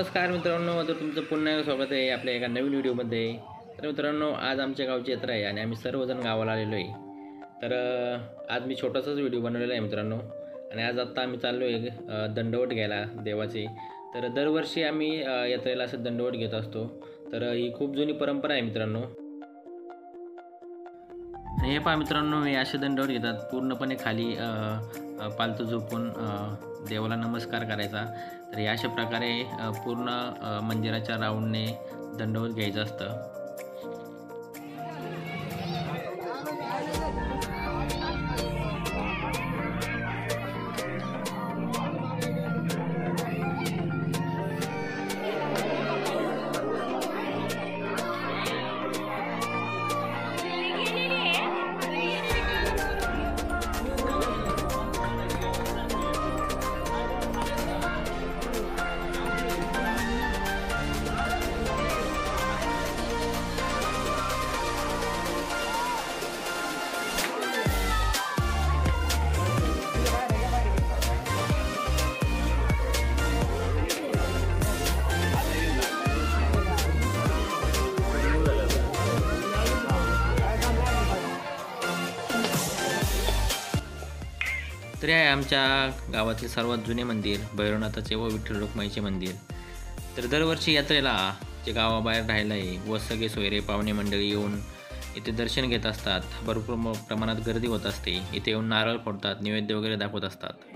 नमस्कार मित्रांनो, तर तुमचं पुन्हा एकदा स्वागत आहे आपल्या एका नवीन व्हिडिओमध्ये। तर मित्रांनो, आज आमच्या गावची यात्रा आहे आणि आम्ही सर्वजण गावाला आलेलो आहे। तर आज मी छोटासाच व्हिडिओ बनवलेला आहे मित्रांनो। आणि आज आत्ता आम्ही चाललो आहे दंडवट घ्यायला देवाचे। तर दरवर्षी आम्ही यात्रेला असं दंडवट घेत असतो। तर ही खूप जुनी परंपरा आहे मित्रांनो। आणि हे पहा मित्रांनो, हे असे दंडवट घेतात पूर्णपणे खाली पालथं झोपून देवाला नमस्कार करायचा। तर हे अशा प्रकारे पूर्ण मंदिराच्या राऊंडने दंडवत घ्यायचं असतं। तर आहे आमच्या गावातील सर्वात जुने मंदिर भैरवनाथाचे व विठ्ठल रुक्माईचे मंदिर। तर दरवर्षी यात्रेला जे गावाबाहेर राहिलं आहे व सगळे सोयरे पाहुणे मंडळी येऊन इथे दर्शन घेत असतात। भरपूर प्रमाणात गर्दी होत असते। इथे येऊन नारळ फोडतात, नैवेद्य वगैरे दाखवत असतात।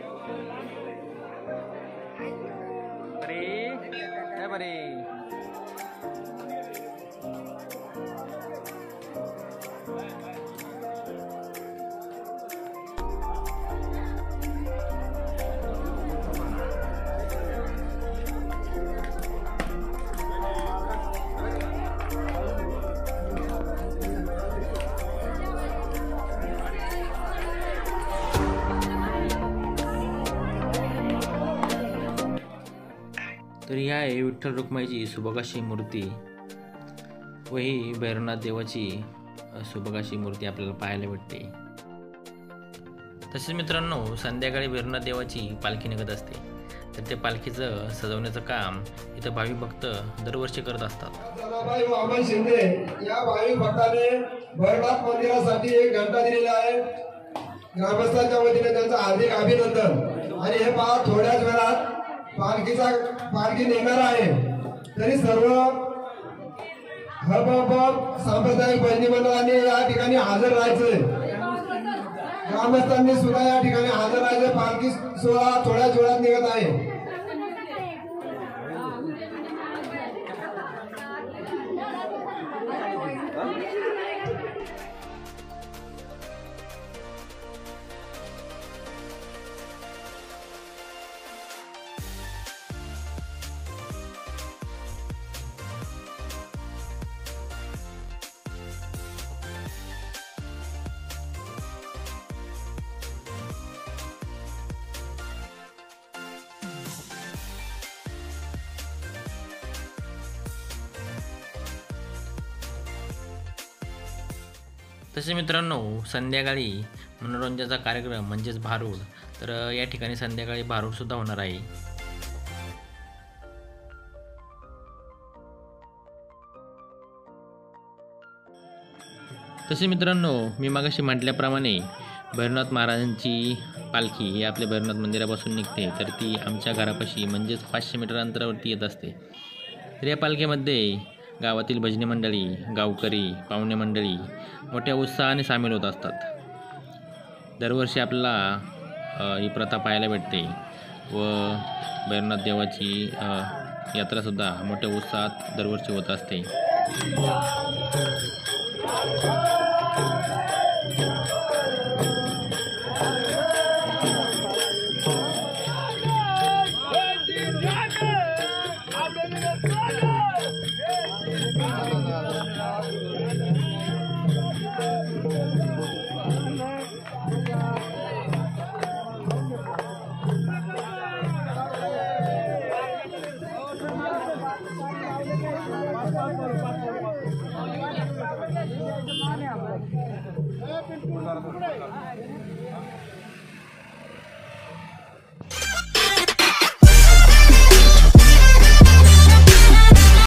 तर ही आहे विठ्ठल रुक्माईची सुबकाशी मूर्ती व ही भैरवनाथ देवाची सुबकाशी मूर्ती आपल्याला पाहायला भेटते। तसेच मित्रांनो, संध्याकाळी भैरवनाथ देवाची पालखी निघत असते। तर ते पालखीचं सजवण्याचं काम इथं भाविक भक्त दरवर्षी करत असतात। शिंदे या भाविक भक्ताने भैरवनाथ मंदिरासाठी एक घंटा दिलेला आहे। ग्रामस्थांच्या वतीने त्यांचं हार्दिक अभिनंदन। आणि हे पहा, थोड्याच वेळात पालखी निघणार आहे। तरी सर्व सांप्रदायिक भजनी मंडळांनी या ठिकाणी हजर राहायचंय। ग्रामस्थांनी सुद्धा या ठिकाणी हजर राहायचे। पालखी सोहळा थोड्याच वेळात निघत आहे। तसे मित्रांनो, संध्याकाळी मनोरंजनाचा कार्यक्रम म्हणजेच भारूड। तर या ठिकाणी संध्याकाळी भारूड सुद्धा होणार आहे। तसे मित्रांनो, मी मागाशी म्हटल्याप्रमाणे भैरवनाथ महाराजांची पालखी ही आपल्या भैरवनाथ मंदिरापासून निघते। तर ती आमच्या घरापाशी म्हणजेच 500 मीटर अंतरावरती येत असते। तर या पालखीमध्ये गावातील भजनी मंडळी, गावकरी, पाहुणे मंडळी मोठ्या उत्साहाने सामील होत असतात। दरवर्षी आपल्याला ही प्रथा पाहायला भेटते व भैरवनाथ देवाची यात्रासुद्धा मोठ्या उत्साहात दरवर्षी होत असते।